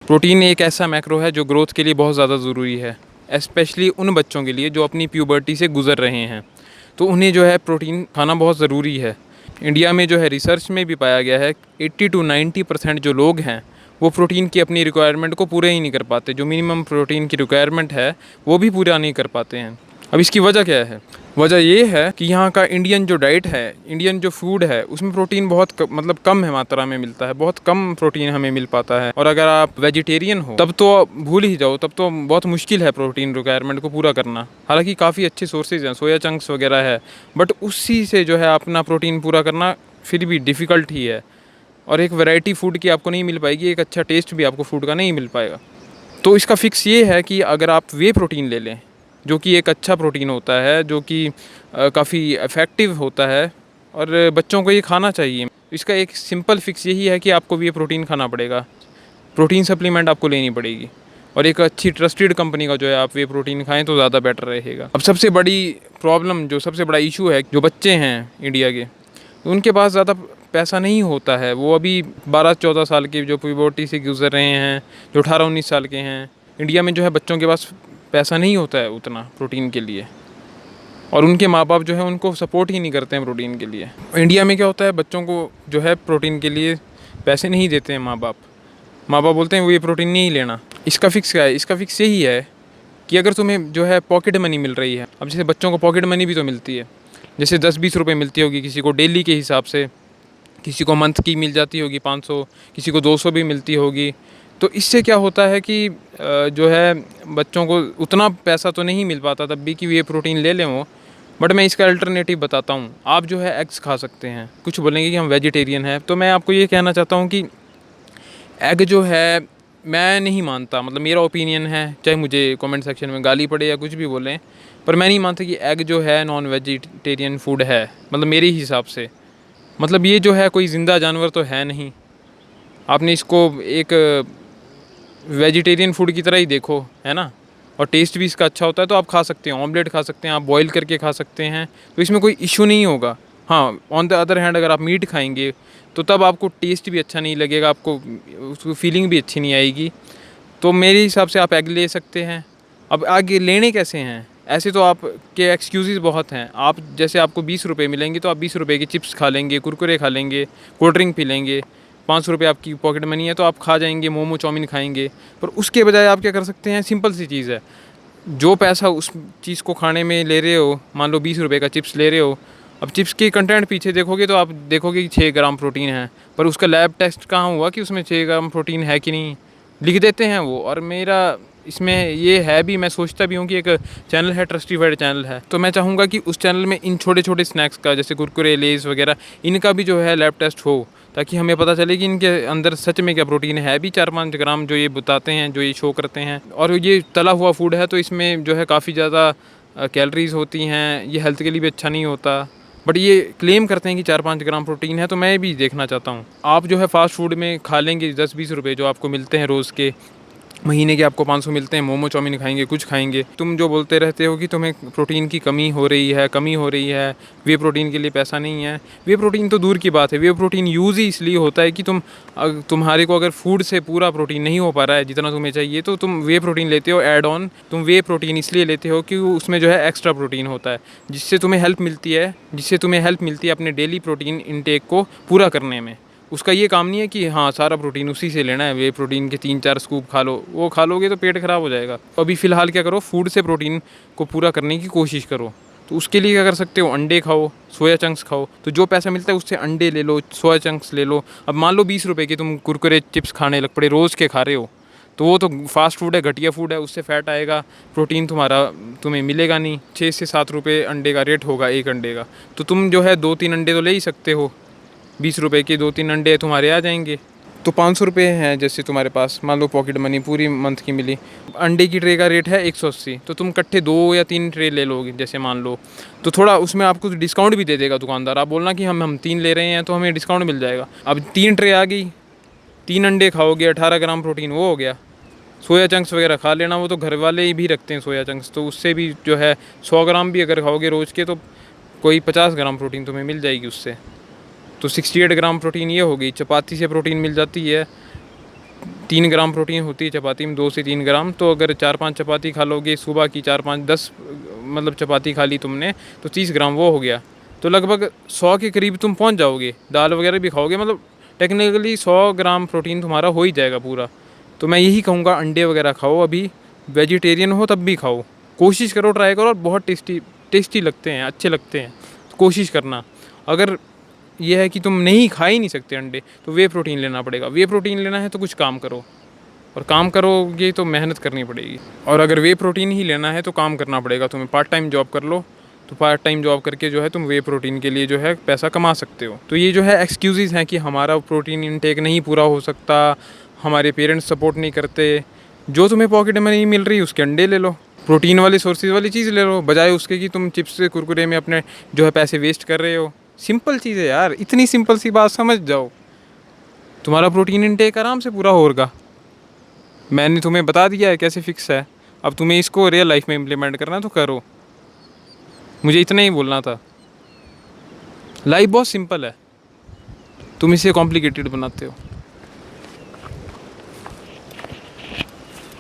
Protein एक ऐसा macro है जो ग्रोथ के लिए बहुत ज़्यादा ज़रूरी है, स्पेशली उन बच्चों के लिए जो अपनी प्यूबर्टी से गुज़र रहे हैं। तो उन्हें जो है प्रोटीन खाना बहुत ज़रूरी है। इंडिया में जो है रिसर्च में भी पाया गया है 80 to 90% जो लोग हैं वो प्रोटीन की अपनी रिक्वायरमेंट को पूरे ही नहीं कर पाते। जो मिनिमम प्रोटीन की रिक्वायरमेंट है वो भी पूरा नहीं कर पाते हैं। अब इसकी वजह क्या है? वजह ये है कि यहाँ का इंडियन जो डाइट है, इंडियन जो फूड है, उसमें प्रोटीन बहुत मतलब कम है, मात्रा में मिलता है, बहुत कम प्रोटीन हमें मिल पाता है। और अगर आप वेजिटेरियन हो तब तो भूल ही जाओ, तब तो बहुत मुश्किल है प्रोटीन रिक्वायरमेंट को पूरा करना। हालांकि काफ़ी अच्छे सोर्सेज हैं, सोया चंक्स वगैरह है, बट उसी से जो है अपना प्रोटीन पूरा करना फिर भी डिफ़िकल्ट ही है। और एक वैरायटी फूड की आपको नहीं मिल पाएगी, एक अच्छा टेस्ट भी आपको फूड का नहीं मिल पाएगा। तो इसका फ़िक्स ये है कि अगर आप वे प्रोटीन ले लें, जो कि एक अच्छा प्रोटीन होता है, जो कि काफ़ी इफ़ेक्टिव होता है और बच्चों को ये खाना चाहिए। इसका एक सिंपल फ़िक्स यही है कि आपको वे प्रोटीन खाना पड़ेगा, प्रोटीन सप्लीमेंट आपको लेनी पड़ेगी और एक अच्छी ट्रस्टेड कंपनी का जो है आप वे प्रोटीन खाएँ तो ज़्यादा बेटर रहेगा। अब सबसे बड़ी प्रॉब्लम, जो सबसे बड़ा इशू है, जो बच्चे हैं इंडिया के, उनके पास ज़्यादा पैसा नहीं होता है। वो अभी 12-14 साल के जो प्यूबर्टी से गुजर रहे हैं, जो 18-19 साल के हैं, इंडिया में जो है बच्चों के पास पैसा नहीं होता है उतना प्रोटीन के लिए, और उनके माँ बाप जो है उनको सपोर्ट ही नहीं करते हैं प्रोटीन के लिए। इंडिया में क्या होता है, बच्चों को जो है प्रोटीन के लिए पैसे नहीं देते हैं माँ बाप। माँ बाप बोलते हैं वो ये प्रोटीन नहीं लेना। इसका फ़िक्स क्या है? इसका फ़िक्स यही है कि अगर तुम्हें जो है पॉकेट मनी मिल रही है, अब जैसे बच्चों को पॉकेट मनी भी तो मिलती है, जैसे 10-20 रुपये मिलती होगी किसी को डेली के हिसाब से, किसी को मंथ की मिल जाती होगी 500, किसी को 200 भी मिलती होगी। तो इससे क्या होता है कि जो है बच्चों को उतना पैसा तो नहीं मिल पाता तब भी कि ये प्रोटीन ले लें वो। बट मैं इसका अल्टरनेटिव बताता हूँ। आप जो है एग्स खा सकते हैं। कुछ बोलेंगे कि हम वेजिटेरियन हैं, तो मैं आपको ये कहना चाहता हूँ कि एग जो है, मैं नहीं मानता, मतलब मेरा ओपिनियन है, चाहे मुझे कमेंट सेक्शन में गाली पड़े या कुछ भी बोलें, पर मैं नहीं मानता कि एग जो है नॉन वेजिटेरियन फूड है, मतलब मेरे हिसाब से। मतलब ये जो है कोई ज़िंदा जानवर तो है नहीं। आपने इसको एक वेजिटेरियन फूड की तरह ही देखो, है ना। और टेस्ट भी इसका अच्छा होता है, तो आप खा सकते हैं, ऑमलेट खा सकते हैं, आप बॉईल करके खा सकते हैं, तो इसमें कोई इशू नहीं होगा। हाँ, ऑन द अदर हैंड अगर आप मीट खाएंगे तो तब आपको टेस्ट भी अच्छा नहीं लगेगा, आपको उसकी फीलिंग भी अच्छी नहीं आएगी। तो मेरे हिसाब से आप एग ले सकते हैं। अब आगे लेने कैसे हैं? ऐसे तो आपके एक्सक्यूज़ेस बहुत हैं। आप जैसे आपको 20 रुपये मिलेंगे तो आप 20 रुपये की चिप्स खा लेंगे, कुरकुरे खा लेंगे, कोल्ड ड्रिंक पी लेंगे। 500 रुपये आपकी पॉकेट मनी है तो आप खा जाएंगे, मोमो चाउमीन खाएंगे। पर उसके बजाय आप क्या कर सकते हैं? सिंपल सी चीज़ है, जो पैसा उस चीज़ को खाने में ले रहे हो, मान लो 20 रुपये का चिप्स ले रहे हो, अब चिप्स के कंटेंट पीछे देखोगे तो आप देखोगे कि 6 ग्राम प्रोटीन है, पर उसका लैब टेस्ट कहाँ हुआ कि उसमें 6 ग्राम प्रोटीन है कि नहीं? लिख देते हैं वो। और मेरा इसमें ये है भी, मैं सोचता भी हूँ कि एक चैनल है, ट्रस्टीफाइड चैनल है, तो मैं चाहूँगा कि उस चैनल में इन छोटे छोटे स्नैक्स का, जैसे कुरकुरे, लेज़ वगैरह, इनका भी जो है लैब टेस्ट हो, ताकि हमें पता चले कि इनके अंदर सच में क्या प्रोटीन है भी 4-5 ग्राम जो ये बताते हैं, जो ये शो करते हैं। और ये तला हुआ फूड है तो इसमें जो है काफ़ी ज़्यादा कैलोरीज़ होती हैं, ये हेल्थ के लिए भी अच्छा नहीं होता। बट ये क्लेम करते हैं कि 4-5 ग्राम प्रोटीन है, तो मैं भी देखना चाहता हूँ। आप जो है फ़ास्ट फूड में खा लेंगे 10-20 रुपये जो आपको मिलते हैं रोज़ के, महीने के आपको 500 मिलते हैं, मोमो चाउमीन खाएंगे, कुछ खाएंगे। तुम जो बोलते रहते हो कि तुम्हें प्रोटीन की कमी हो रही है, वे प्रोटीन के लिए पैसा नहीं है, वे प्रोटीन तो दूर की बात है। वे प्रोटीन यूज़ ही इसलिए होता है कि तुम्हारे को अगर फूड से पूरा प्रोटीन नहीं हो पा रहा है जितना तुम्हें चाहिए, तो तुम वे प्रोटीन लेते हो ऐड ऑन। तुम वे प्रोटीन इसलिए लेते हो कि उसमें जो है एक्स्ट्रा प्रोटीन होता है, जिससे तुम्हें हेल्प मिलती है अपने डेली प्रोटीन इनटेक को पूरा करने में। उसका ये काम नहीं है कि हाँ सारा प्रोटीन उसी से लेना है, वे प्रोटीन के 3-4 स्कूप खा लो, वो खा लोगे तो पेट ख़राब हो जाएगा। अभी फ़िलहाल क्या करो, फूड से प्रोटीन को पूरा करने की कोशिश करो। तो उसके लिए क्या कर सकते हो? अंडे खाओ, सोया चंक्स खाओ। तो जो पैसा मिलता है उससे अंडे ले लो, सोया चंक्स ले लो। अब मान लो 20 रुपये के तुम कुरकुरे चिप्स खाने लग पड़े, रोज़ के खा रहे हो, तो वो तो फास्ट फूड है, घटिया फूड है, उससे फैट आएगा, प्रोटीन तुम्हें मिलेगा नहीं। 6 से 7 रुपये अंडे का रेट होगा एक अंडे का, तो तुम जो है 2-3 अंडे तो ले ही सकते हो। 20 रुपये के 2-3 अंडे तुम्हारे आ जाएंगे। तो 500 रुपये हैं जैसे तुम्हारे पास, मान लो पॉकेट मनी पूरी मंथ की मिली। अंडे की ट्रे का रेट है 180, तो तुम इकट्ठे 2 या 3 ट्रे ले लोगे जैसे मान लो, तो थोड़ा उसमें आपको डिस्काउंट भी दे देगा दुकानदार। आप बोलना कि हम 3 ले रहे हैं तो हमें डिस्काउंट मिल जाएगा। अब 3 ट्रे आ गई, 3 अंडे खाओगे, 18 ग्राम प्रोटीन वो हो गया। सोया चंक्स वगैरह खा लेना, वो तो घर वाले ही भी रखते हैं सोया चंक्स, तो उससे भी जो है 100 ग्राम भी अगर खाओगे रोज़ के, तो कोई 50 ग्राम प्रोटीन तुम्हें मिल जाएगी उससे। तो 68 ग्राम प्रोटीन ये होगी। चपाती से प्रोटीन मिल जाती है, 3 ग्राम प्रोटीन होती है चपाती में, 2 से 3 ग्राम। तो अगर 4-5 चपाती खा लोगे सुबह की, 4-5-10 मतलब चपाती खा ली तुमने, तो 30 ग्राम वो हो गया। तो लगभग 100 के करीब तुम पहुंच जाओगे। दाल वगैरह भी खाओगे, मतलब टेक्निकली 100 ग्राम प्रोटीन तुम्हारा हो ही जाएगा पूरा। तो मैं यही कहूँगा अंडे वगैरह खाओ, अभी वेजिटेरियन हो तब भी खाओ, कोशिश करो, ट्राई करो। और बहुत टेस्टी टेस्टी लगते हैं, अच्छे लगते हैं, तो कोशिश करना। अगर ये है कि तुम नहीं खा ही नहीं सकते अंडे, तो वे प्रोटीन लेना पड़ेगा। वे प्रोटीन लेना है तो कुछ काम करो, और काम करोगे तो मेहनत करनी पड़ेगी। और अगर वे प्रोटीन ही लेना है तो काम करना पड़ेगा तुम्हें, पार्ट टाइम जॉब कर लो। तो पार्ट टाइम जॉब करके जो है तुम वे प्रोटीन के लिए जो है पैसा कमा सकते हो। तो ये जो है एक्सक्यूज़ हैं कि हमारा प्रोटीन इनटेक नहीं पूरा हो सकता, हमारे पेरेंट्स सपोर्ट नहीं करते। जो तुम्हें पॉकेट मनी मिल रही है उसके अंडे ले लो, प्रोटीन वाले सोर्सेज वाली चीज़ ले लो, बजाय उसके कि तुम चिप्स से कुरकुरे में अपने जो है पैसे वेस्ट कर रहे हो। सिंपल चीज़ है यार, इतनी सिंपल सी बात समझ जाओ, तुम्हारा प्रोटीन इनटेक आराम से पूरा होगा। मैंने तुम्हें बता दिया है कैसे फिक्स है, अब तुम्हें इसको रियल लाइफ में इम्प्लीमेंट करना है तो करो। मुझे इतना ही बोलना था। लाइफ बहुत सिंपल है, तुम इसे कॉम्प्लिकेटेड बनाते हो।